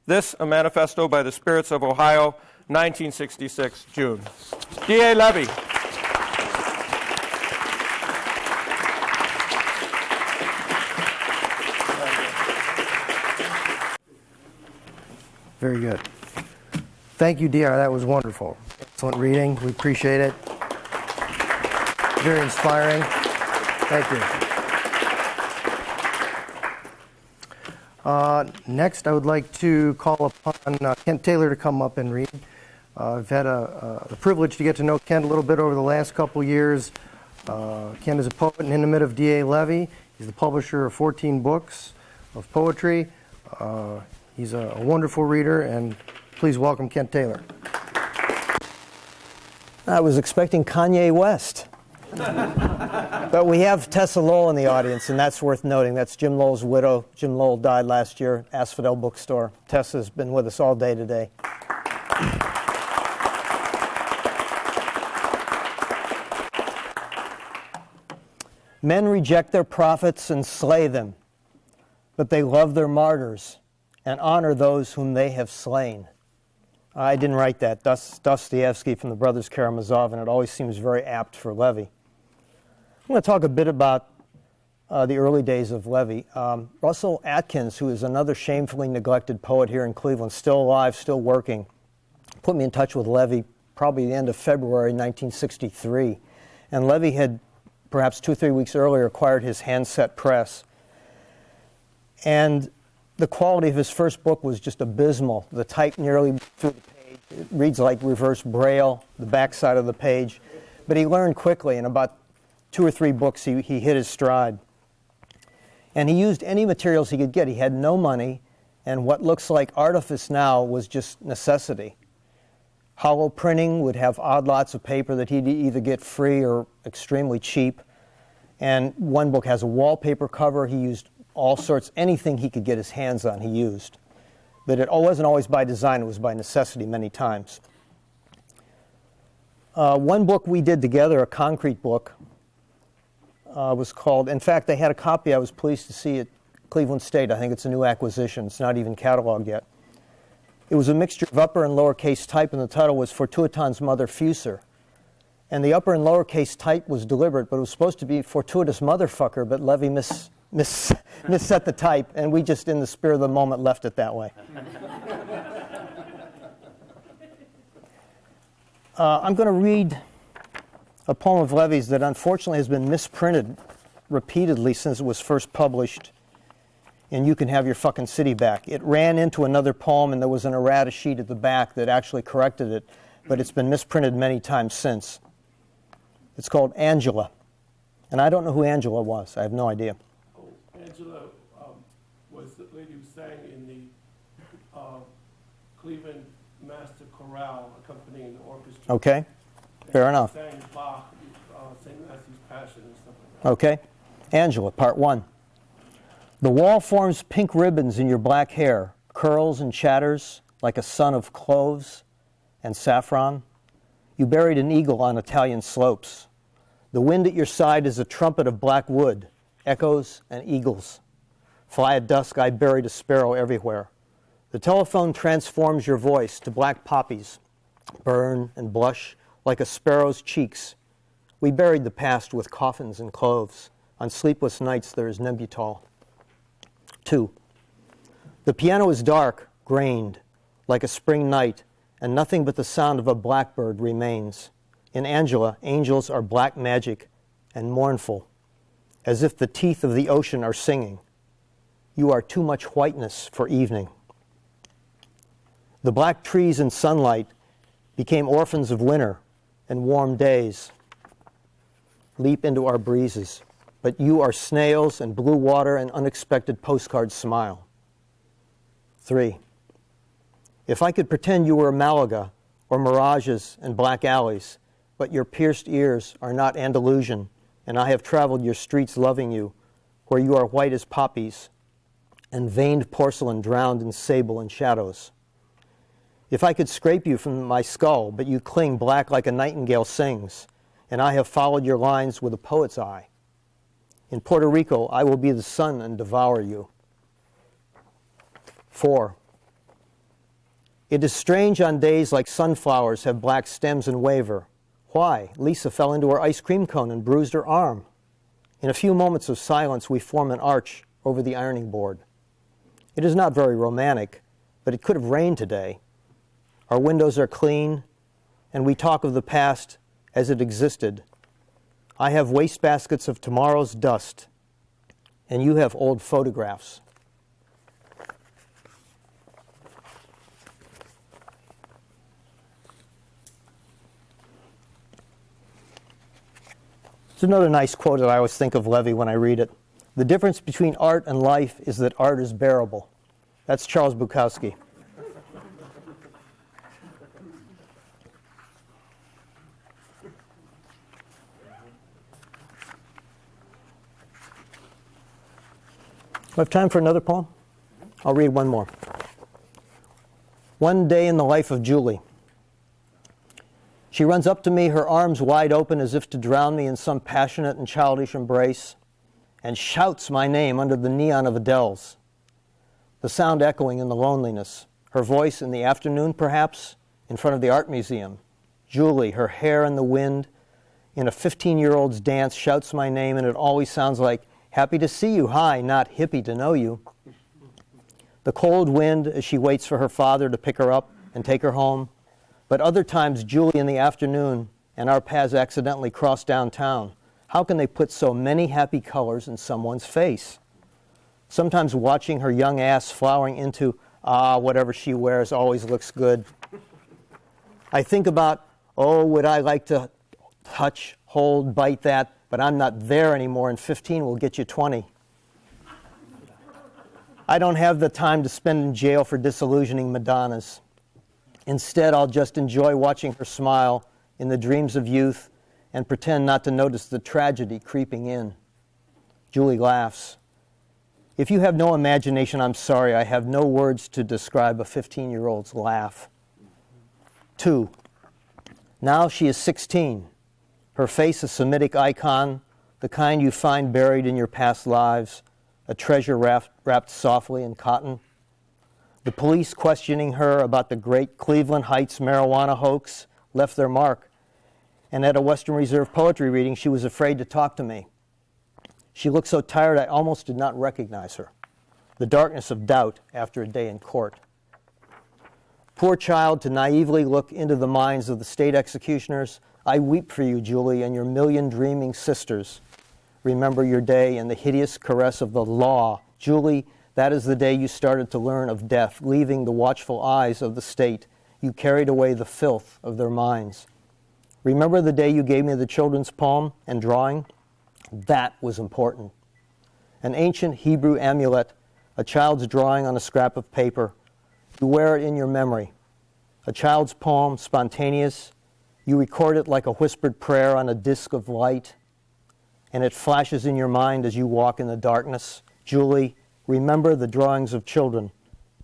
S4: This, a manifesto by the Spirits of Ohio, 1966, June. D.A. Levy.
S1: Very good. Thank you, DR. That was wonderful. Excellent reading. We appreciate it. Very inspiring. Thank you. Next, I would like to call upon Kent Taylor to come up and read. I've had the privilege to get to know Kent a little bit over the last couple years. Kent is a poet and intimate of D.A. Levy. He's the publisher of 14 books of poetry. He's a wonderful reader, and please welcome Kent Taylor.
S5: I was expecting Kanye West. But we have Tessa Lowell in the audience, and that's worth noting. That's Jim Lowell's widow. Jim Lowell died last year, Asphodel Bookstore. Tessa's been with us all day today. Men reject their prophets and slay them, but they love their martyrs and honor those whom they have slain. I didn't write that. Dostoevsky from the Brothers Karamazov, and it always seems very apt for Levy. I'm going to talk a bit about the early days of Levy. Russell Atkins, who is another shamefully neglected poet here in Cleveland, still alive, still working, put me in touch with Levy probably the end of February 1963. And Levy had, perhaps 2 or 3 weeks earlier, acquired his handset press. And the quality of his first book was just abysmal. The type nearly through the page. It reads like reverse Braille, the backside of the page. But he learned quickly. In about 2 or 3 books, he hit his stride. And he used any materials he could get. He had no money, and what looks like artifice now was just necessity. Hollow printing would have odd lots of paper that he'd either get free or extremely cheap. And one book has a wallpaper cover. He used all sorts, anything he could get his hands on, he used. But it wasn't always by design, it was by necessity many times. One book we did together, a concrete book, was called, in fact, they had a copy I was pleased to see at Cleveland State. I think it's a new acquisition. It's not even cataloged yet. It was a mixture of upper and lowercase type, and the title was Fortuiton's Mother Fuser. And the upper and lowercase type was deliberate, but it was supposed to be Fortuitous Motherfucker, but Levy misset the type, and we just, in the spirit of the moment, left it that way. I'm going to read a poem of Levy's that unfortunately has been misprinted repeatedly since it was first published in You Can Have Your Fucking City Back. It ran into another poem, and there was an errata sheet at the back that actually corrected it, but it's been misprinted many times since. It's called Angela, and I don't know who Angela was. I have no idea.
S2: Oh, Angela was the lady who sang in the Cleveland Master Chorale accompanying the orchestra.
S5: Okay, fair enough.
S2: Sang Bach, St. Matthew's Passion and stuff like that.
S5: Okay, Angela, part 1. The wall forms pink ribbons in your black hair, curls and chatters like a sun of cloves and saffron. You buried an eagle on Italian slopes. The wind at your side is a trumpet of black wood, echoes and eagles. Fly at dusk, I buried a sparrow everywhere. The telephone transforms your voice to black poppies, burn and blush like a sparrow's cheeks. We buried the past with coffins and cloves. On sleepless nights there is Nebutal. 2. The piano is dark, grained, like a spring night, and nothing but the sound of a blackbird remains. In Angela, angels are black magic and mournful, as if the teeth of the ocean are singing. You are too much whiteness for evening. The black trees in sunlight became orphans of winter and warm days. Leap into our breezes, but you are snails and blue water and unexpected postcard smile. 3. If I could pretend you were Malaga or mirages and black alleys, but your pierced ears are not Andalusian, and I have traveled your streets loving you, where you are white as poppies and veined porcelain drowned in sable and shadows. If I could scrape you from my skull, but you cling black like a nightingale sings, and I have followed your lines with a poet's eye. In Puerto Rico, I will be the sun and devour you. 4. It is strange on days like sunflowers have black stems and waver. Why? Lisa fell into her ice cream cone and bruised her arm. In a few moments of silence, we form an arch over the ironing board. It is not very romantic, but it could have rained today. Our windows are clean, and we talk of the past as it existed. I have wastebaskets of tomorrow's dust, and you have old photographs. It's another nice quote that I always think of Levy when I read it. The difference between art and life is that art is bearable. That's Charles Bukowski. Do I have time for another poem? I'll read one more. One day in the life of Julie. She runs up to me, her arms wide open as if to drown me in some passionate and childish embrace, and shouts my name under the neon of Adele's. The sound echoing in the loneliness. Her voice in the afternoon, perhaps, in front of the art museum. Julie, her hair in the wind, in a 15-year-old's dance, shouts my name, and it always sounds like, happy to see you, hi, not hippie to know you. The cold wind as she waits for her father to pick her up and take her home. But other times, Julie in the afternoon and our paths accidentally cross downtown. How can they put so many happy colors in someone's face? Sometimes watching her young ass flowering into, whatever she wears always looks good. I think about, would I like to touch, hold, bite that, but I'm not there anymore, and 15 will get you 20. I don't have the time to spend in jail for disillusioning Madonnas. Instead, I'll just enjoy watching her smile in the dreams of youth and pretend not to notice the tragedy creeping in. Julie laughs. If you have no imagination, I'm sorry. I have no words to describe a 15-year-old's laugh. 2. Now she is 16. Her face a Semitic icon, the kind you find buried in your past lives, a treasure wrapped softly in cotton. The police questioning her about the great Cleveland Heights marijuana hoax left their mark. And at a Western Reserve poetry reading, she was afraid to talk to me. She looked so tired I almost did not recognize her. The darkness of doubt after a day in court. Poor child, to naively look into the minds of the state executioners. I weep for you, Julie, and your million dreaming sisters. Remember your day and the hideous caress of the law. Julie, that is the day you started to learn of death, leaving the watchful eyes of the state. You carried away the filth of their minds. Remember the day you gave me the children's poem and drawing? That was important. An ancient Hebrew amulet, a child's drawing on a scrap of paper. You wear it in your memory. A child's poem, spontaneous. You record it like a whispered prayer on a disk of light, and it flashes in your mind as you walk in the darkness. Julie, remember the drawings of children,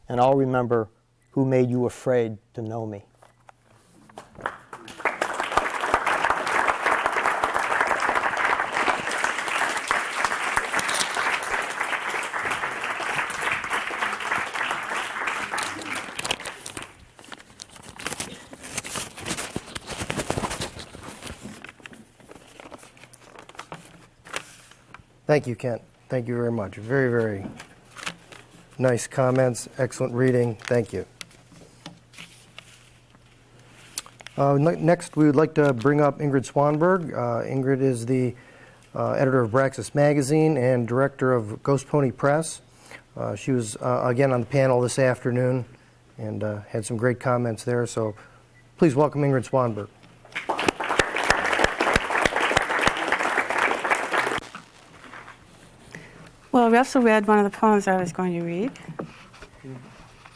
S5: and I'll remember who made you afraid to know me.
S1: Thank you, Kent. Thank you very much. Very, very nice comments. Excellent reading. Thank you. Next, we would like to bring up Ingrid Swanberg. Ingrid is the editor of Braxis Magazine and director of Ghost Pony Press. She was, again, on the panel this afternoon and had some great comments there. So please welcome Ingrid Swanberg.
S6: Well, Russell read one of the poems I was going to read,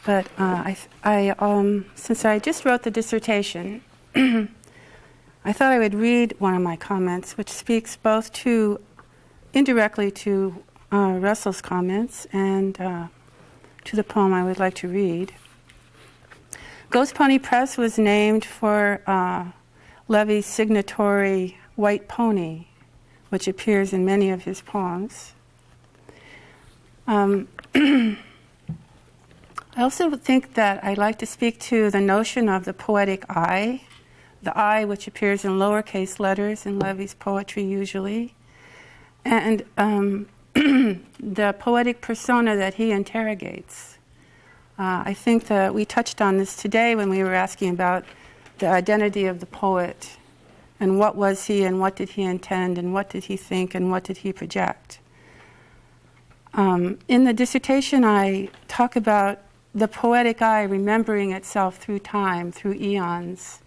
S6: but since I just wrote the dissertation, I thought I would read one of my comments, which speaks both to, indirectly to Russell's comments and to the poem I would like to read. Ghost Pony Press was named for Levy's signatory white pony, which appears in many of his poems. I also think that I'd like to speak to the notion of the poetic I, the I which appears in lowercase letters in Levy's poetry usually, and the poetic persona that he interrogates. I think that we touched on this today when we were asking about the identity of the poet and what was he and what did he intend and what did he think and what did he project. In the dissertation, I talk about the poetic eye remembering itself through time, through eons,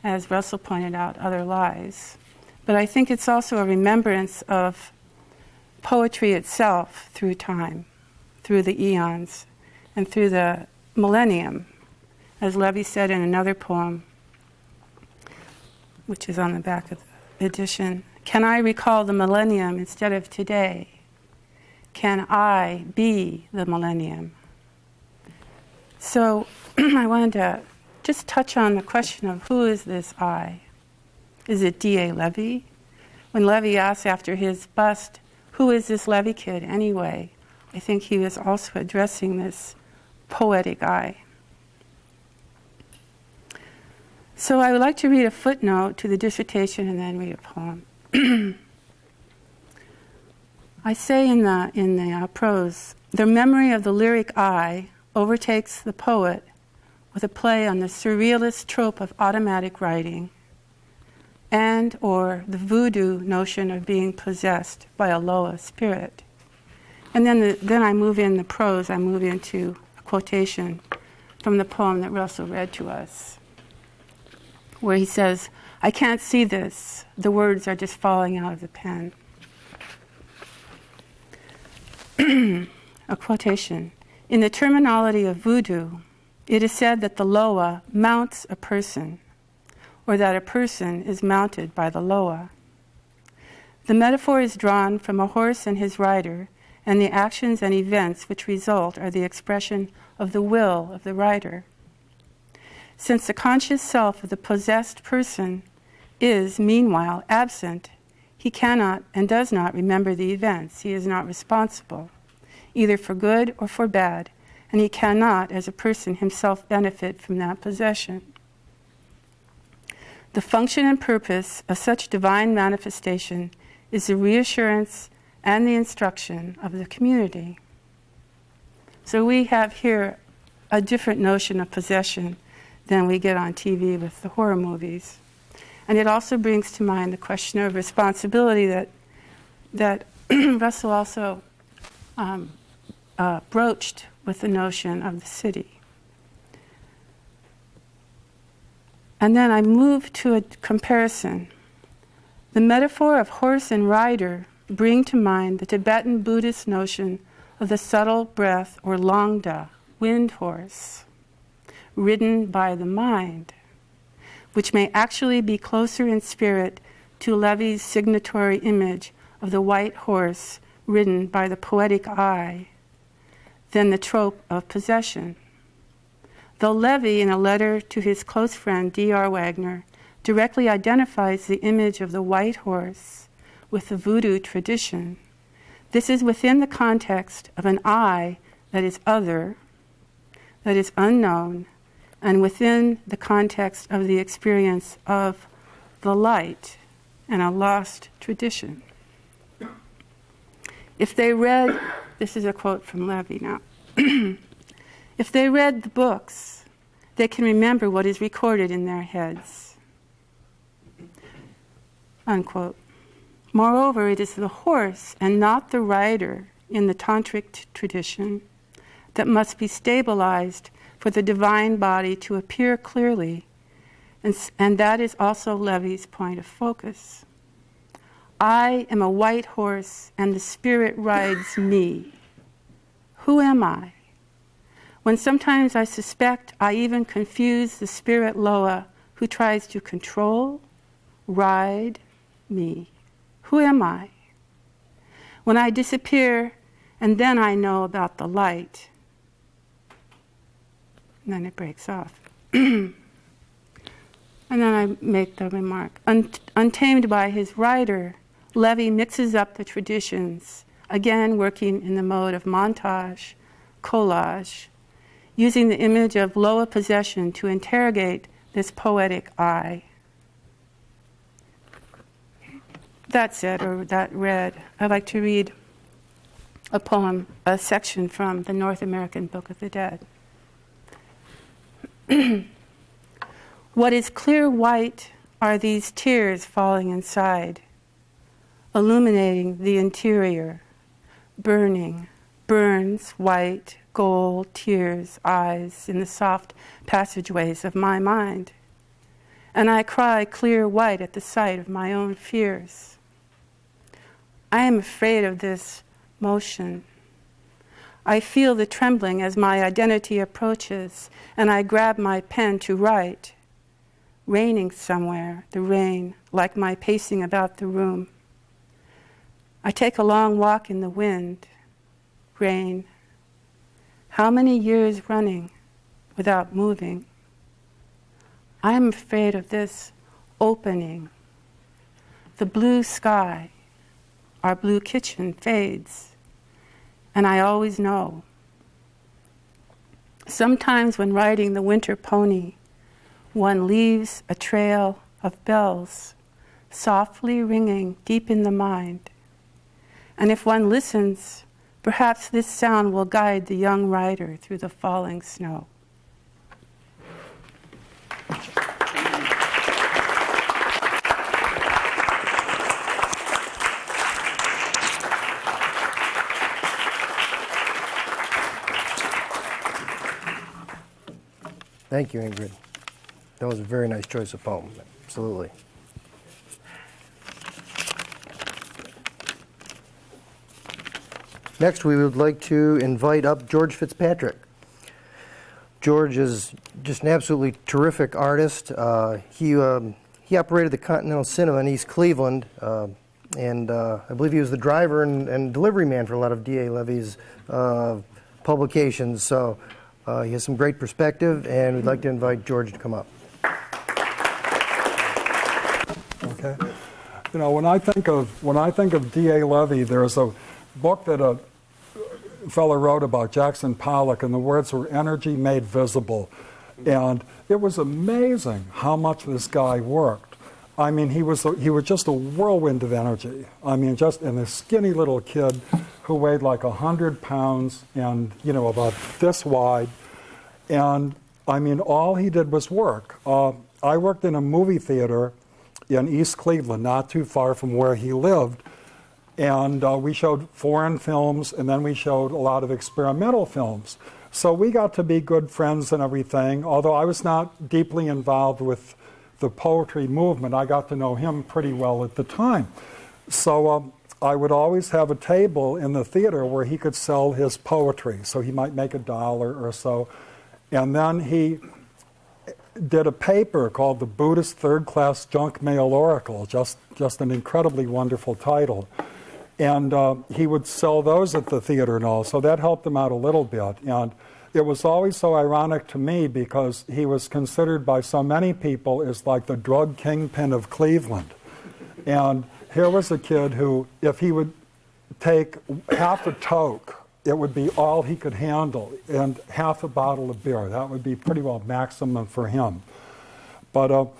S6: as Russell pointed out, other lies. But I think it's also a remembrance of poetry itself through time, through the eons, and through the millennium, as Levy said in another poem, which is on the back of the edition. Can I recall the millennium instead of today? Can I be the millennium? So I wanted to just touch on the question of who is this I? Is it D.A. Levy? When Levy asked after his bust, who is this Levy kid anyway? I think he was also addressing this poetic I. So I would like to read a footnote to the dissertation and then read a poem. I say in the prose, the memory of the lyric I overtakes the poet with a play on the surrealist trope of automatic writing and or the voodoo notion of being possessed by a loa spirit. And then I move in the prose. I move into a quotation from the poem that Russell read to us, where he says, "I can't see this. The words are just falling out of the pen." A quotation. In the terminology of voodoo, it is said that the loa mounts a person, or that a person is mounted by the loa. The metaphor is drawn from a horse and his rider, and the actions and events which result are the expression of the will of the rider. Since the conscious self of the possessed person is, meanwhile, absent, he cannot and does not remember the events. He is not responsible, either for good or for bad, and he cannot, as a person, himself benefit from that possession. The function and purpose of such divine manifestation is the reassurance and the instruction of the community. So we have here a different notion of possession than we get on TV with the horror movies. And it also brings to mind the question of responsibility that Russell also broached with the notion of the city. And then I move to a comparison. The metaphor of horse and rider bring to mind the Tibetan Buddhist notion of the subtle breath, or longda, wind horse, ridden by the mind, which may actually be closer in spirit to Levy's signatory image of the white horse ridden by the poetic eye than the trope of possession. Though Levy, in a letter to his close friend D.R. Wagner, directly identifies the image of the white horse with the voodoo tradition, this is within the context of an I that is other, that is unknown, and within the context of the experience of the light and a lost tradition. If they read, this is a quote from Levy now, if they read the books, they can remember what is recorded in their heads. Unquote. Moreover, it is the horse and not the rider in the tantric tradition that must be stabilized for the divine body to appear clearly, and that is also Levy's point of focus. I am a white horse, and the spirit rides me. Who am I? When sometimes I suspect I even confuse the spirit Loa who tries to control, ride me. Who am I? When I disappear, and then I know about the light. And then it breaks off. And then I make the remark. Untamed by his rider, Levy mixes up the traditions, again working in the mode of montage, collage, using the image of Loa possession to interrogate this poetic I. That said, or that read, I'd like to read a poem, a section from the North American Book of the Dead. What is clear white are these tears falling inside, illuminating the interior, burning, burns, white, gold, tears, eyes in the soft passageways of my mind. And I cry clear white at the sight of my own fears. I am afraid of this motion. I feel the trembling as my identity approaches, and I grab my pen to write. Raining somewhere, the rain, like my pacing about the room. I take a long walk in the wind. Rain. How many years running without moving? I am afraid of this opening. The blue sky, our blue kitchen fades. And I always know. Sometimes when riding the winter pony, one leaves a trail of bells, softly ringing deep in the mind. And if one listens, perhaps this sound will guide the young rider through the falling snow.
S1: Thank you, Ingrid. That was a very nice choice of poem. Absolutely. Next, we would like to invite up George Fitzpatrick. George is just an absolutely terrific artist. He operated the Continental Cinema in East Cleveland, and I believe he was the driver and delivery man for a lot of D.A. Levy's publications. So he has some great perspective, and we'd like to invite George to come up.
S7: Okay. You know, when I think of D.A. Levy, there's a book that a fellow wrote about Jackson Pollock, and the words were "energy made visible," and it was amazing how much this guy worked. I mean, he was just a whirlwind of energy. I mean, and this skinny little kid who weighed like 100 pounds and, you know, about this wide. And I mean, all he did was work. I worked in a movie theater in East Cleveland, not too far from where he lived. And we showed foreign films, and then we showed a lot of experimental films. So we got to be good friends and everything. Although I was not deeply involved with the poetry movement, I got to know him pretty well at the time. So I would always have a table in the theater where he could sell his poetry. So he might make $1 or so. And then he did a paper called The Buddhist Third Class Junk Mail Oracle, just an incredibly wonderful title. And he would sell those at the theater and all, so that helped him out a little bit. And it was always so ironic to me because he was considered by so many people as like the drug kingpin of Cleveland. And here was a kid who, if he would take half a toke, it would be all he could handle, and half a bottle of beer. That would be pretty well maximum for him. But,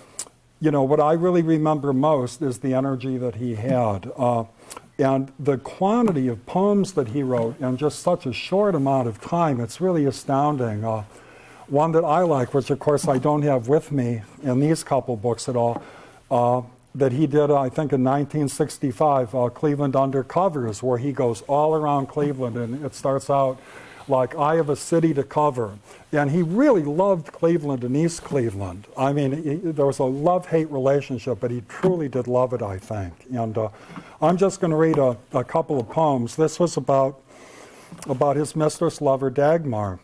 S7: you know, what I really remember most is the energy that he had. And the quantity of poems that he wrote in just such a short amount of time, it's really astounding. One that I like, which of course I don't have with me in these couple books at all, that he did, I think in 1965, Cleveland Undercovers, where he goes all around Cleveland, and it starts out like, I have a city to cover. And he really loved Cleveland and East Cleveland. I mean, there was a love-hate relationship, but he truly did love it, I think. And I'm just going to read a couple of poems. This was about his mistress lover, Dagmar,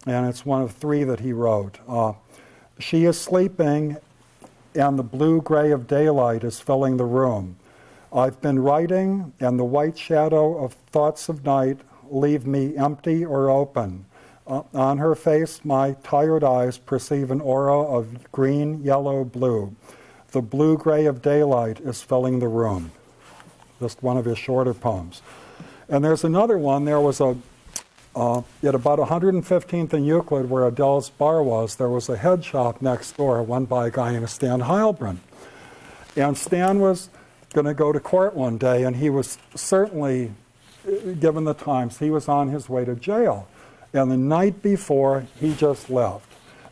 S7: and it's one of 3 that he wrote. She is sleeping, and the blue-gray of daylight is filling the room. I've been writing, and the white shadow of thoughts of night leave me empty or open. On her face, my tired eyes perceive an aura of green, yellow, blue. The blue-gray of daylight is filling the room. Just one of his shorter poems. And there's another one. There was at about 115th and Euclid, where Adele's bar was, there was a head shop next door, run by a guy named Stan Heilbrunn. And Stan was going to go to court one day, and he was certainly, given the times, he was on his way to jail. And the night before, he just left.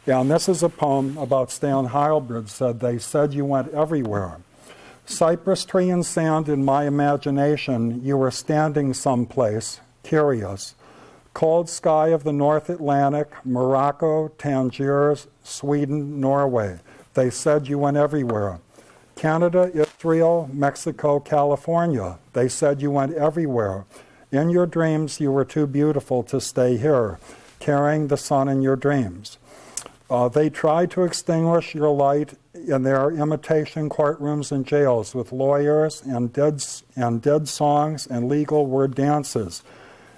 S7: And this is a poem about Stan Heilbrunn. Said, they said you went everywhere. Cypress tree and sand in my imagination, you were standing someplace, curious. Cold sky of the North Atlantic, Morocco, Tangiers, Sweden, Norway. They said you went everywhere. Canada, Israel, Mexico, California. They said you went everywhere. In your dreams, you were too beautiful to stay here, carrying the sun in your dreams. They tried to extinguish your light in their imitation courtrooms and jails with lawyers and dead songs and legal word dances.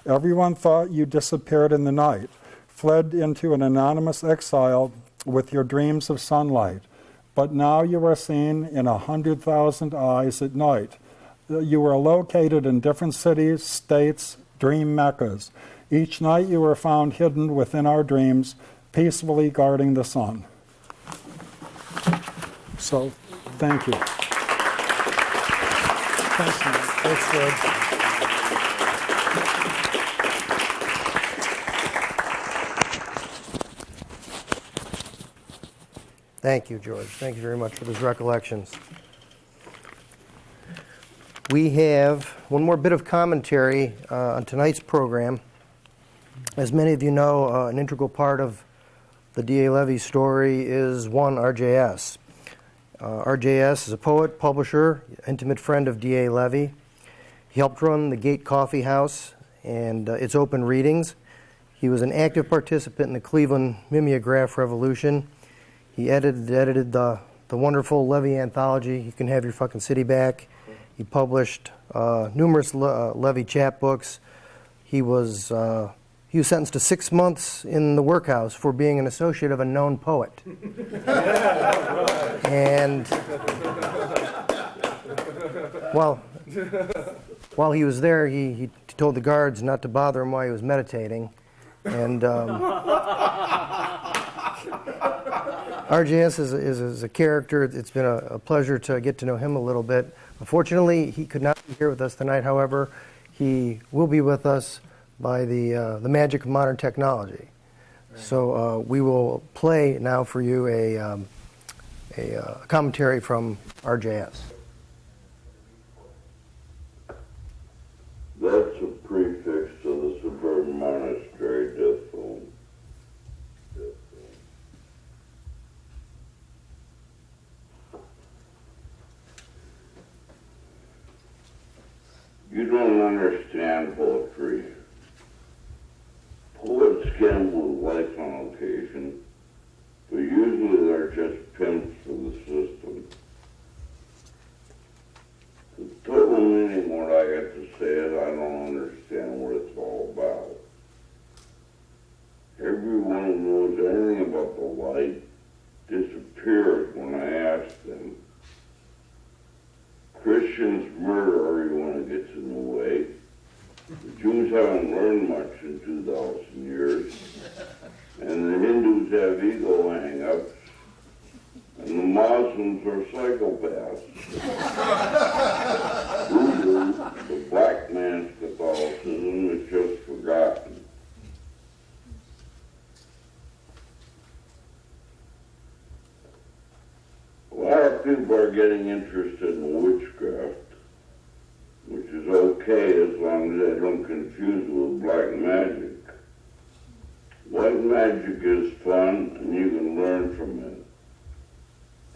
S7: Everyone thought you disappeared in the night, fled into an anonymous exile with your dreams of sunlight. But now you are seen in 100,000 eyes at night. You are located in different cities, states, dream meccas. Each night you are found hidden within our dreams, peacefully guarding the sun. So, thank you.
S1: Thanks, Mark. Thanks, George. Thank you, George. Thank you very much for those recollections. We have one more bit of commentary on tonight's program. As many of you know, an integral part of the D.A. Levy story is one RJS. RJS is a poet, publisher, intimate friend of D.A. Levy. He helped run the Gate Coffee House and its open readings. He was an active participant in the Cleveland mimeograph revolution. He edited the wonderful Levy anthology, You Can Have Your Fucking City Back. He published numerous Levy chapbooks. He was sentenced to 6 months in the workhouse for being an associate of a known poet. And while he was there, he told the guards not to bother him while he was meditating. And RJS is a character. It's been a pleasure to get to know him a little bit. Unfortunately, he could not be here with us tonight. However, he will be with us by the magic of modern technology. Right. So we will play now for you a commentary from RJS.
S8: That's a prefix to the suburban monastery death zone. You don't understand poetry. Poets gamble with life on occasion, but usually they're just pimps for the system. The total meaning what I got to say is I don't understand what it's all about. Everyone who knows anything about the light disappears when I ask them. Christians murder everyone who gets in the way. The Jews haven't learned much in 2,000 years. And the Hindus have ego hang-ups. And the Muslims are psychopaths. Voodoo, the black man's Catholicism, is just forgotten. A lot of people are getting interested in witchcraft, which is okay as long as they don't confuse it with black magic. White magic is fun and you can learn from it.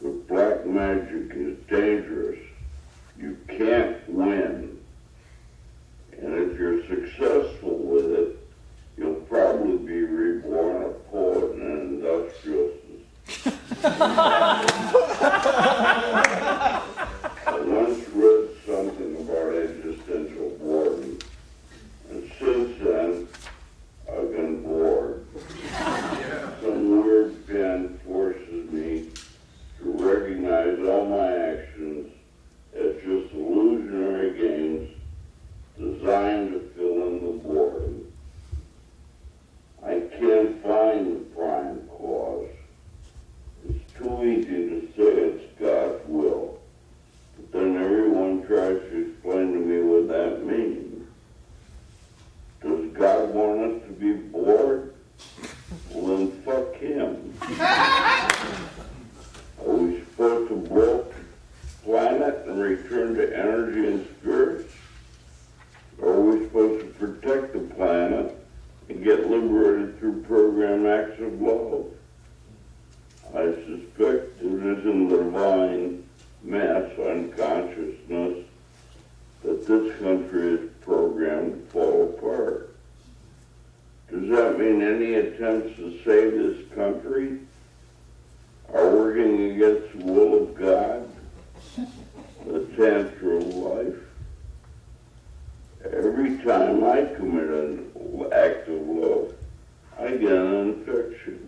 S8: But black magic is dangerous. You can't win. And if you're successful with it, you'll probably be reborn a poet and an industrialist. I once read something about existential boredom, and since then, I've been bored. Some weird pen forces me to recognize all my actions as just illusionary games designed to fill in the boredom. I can't find the prime cause. It's too easy to say it's God's will, but then everyone tries to explain to me what that means. Does God want us to be bored? Well, then fuck him. Are we supposed to blow up the planet and return to energy and spirits? Or are we supposed to protect the planet and get liberated through program acts of love? I suspect it is in the divine mass unconsciousness that this country is programmed to fall apart. Does that mean any attempts to save this country are working against the will of God, the tantra of life? Every time I commit an act of love, I get an infection.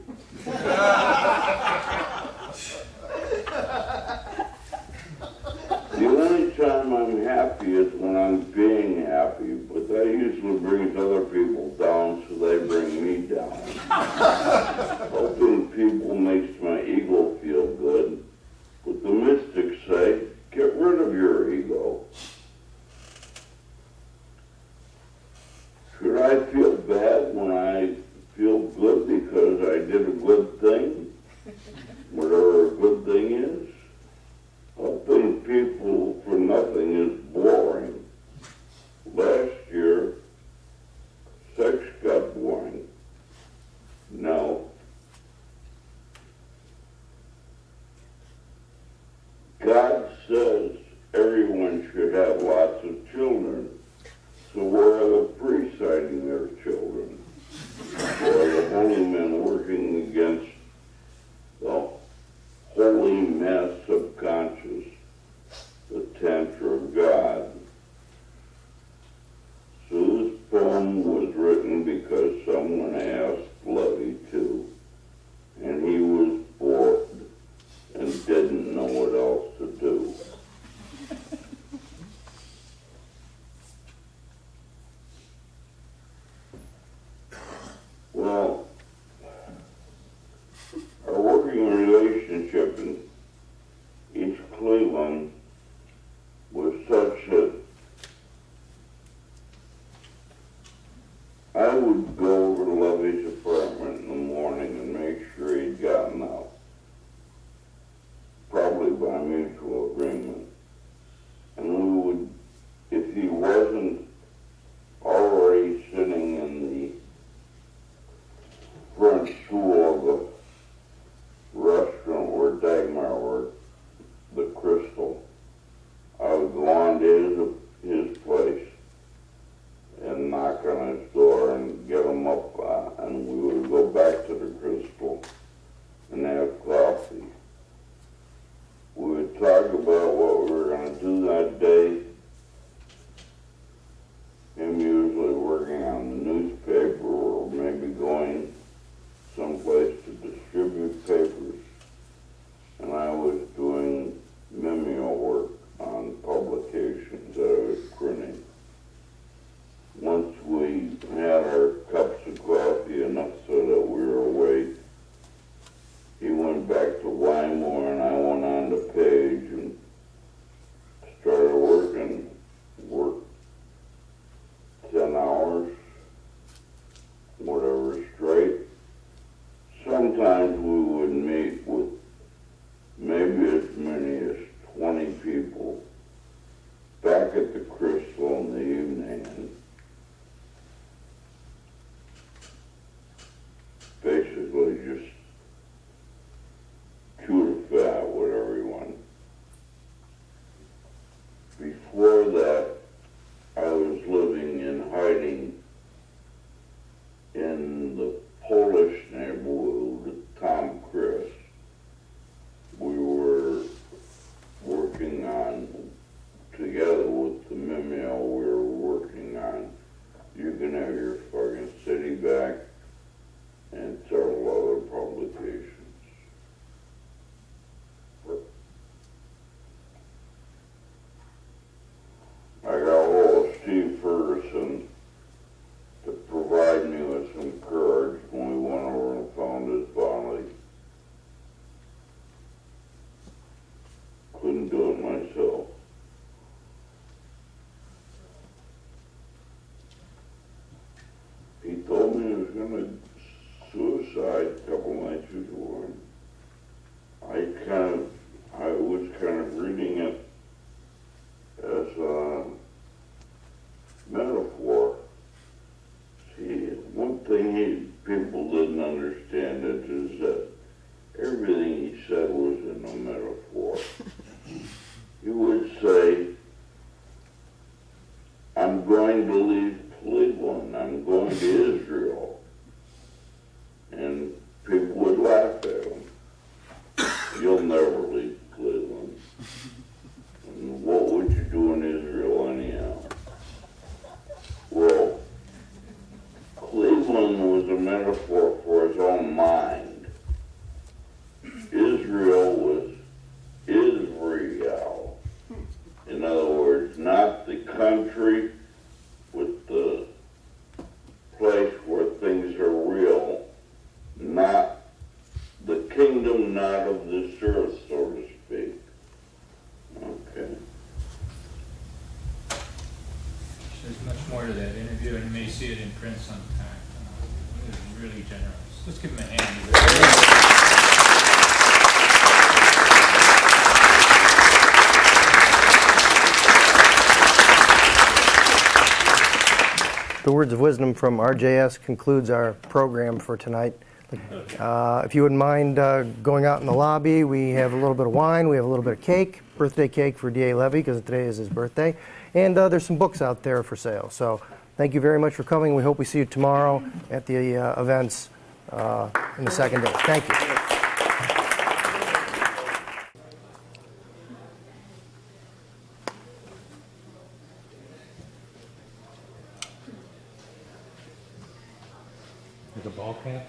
S8: The only time I'm happy is when I'm being happy, but that usually brings other people down, so they bring me down. Helping people makes my ego feel good, but the mystics say, get rid of your ego. Should I feel bad when I feel good because I did a good thing? Whatever a good thing is? Helping people for nothing is boring. Last year, sex got boring. No. I would go over to Levy's apartment in the morning and make sure he'd gotten out, probably by mutual agreement. And we would, if he wasn't already sitting in the front stool of the restaurant where Dagmar worked, the Crystal, I would go on to his place and knock on his door and get him up, and we would go back to the Crystal and have coffee. We would talk about what we were going to do that day. Him usually working on the newspaper or maybe going someplace to distribute papers. And I was doing mimeo work on publications that I was printing. Once we had our cups of coffee enough so that we were awake, he went back to Wagner and I went on to Page and started working. Worked 10 hours, whatever, straight. Sometimes we would meet with maybe as many as 20 people back at the Crystal in the evening and basically just chew the fat with everyone. Before that, I was living in hiding in the Polish neighborhood with Tom Kryss. We were working on, together with the mimeo, we were working on You Can Have Your Fucking City Back and several other publications. I got hold of Steve Ferguson to provide me with some cards when we went over and found his body. Couldn't do it myself. He told me he was going to suicide a couple nights before. I was kind of reading it as a metaphor. See, one thing people didn't understand is that everything he said was in a metaphor. He would say, I'm going to leave Cleveland, I'm going to Israel. And people would laugh at him. You'll never leave Cleveland. And what would you do in Israel anyhow? Well, Cleveland was a metaphor for his own mind. Israel was Israel. In other words, not the country with the place where things are real, not the kingdom, not of this earth, so to speak. Okay.
S9: There's much more to that interview, and you may see it in print sometime. It was really generous. Let's give him a hand.
S1: The words of wisdom from RJS concludes our program for tonight. If you wouldn't mind going out in the lobby, we have a little bit of wine, we have a little bit of cake, birthday cake for D.A. Levy because today is his birthday, and there's some books out there for sale. So thank you very much for coming. We hope we see you tomorrow at the events in the second day. Thank you.
S9: With a ball cap?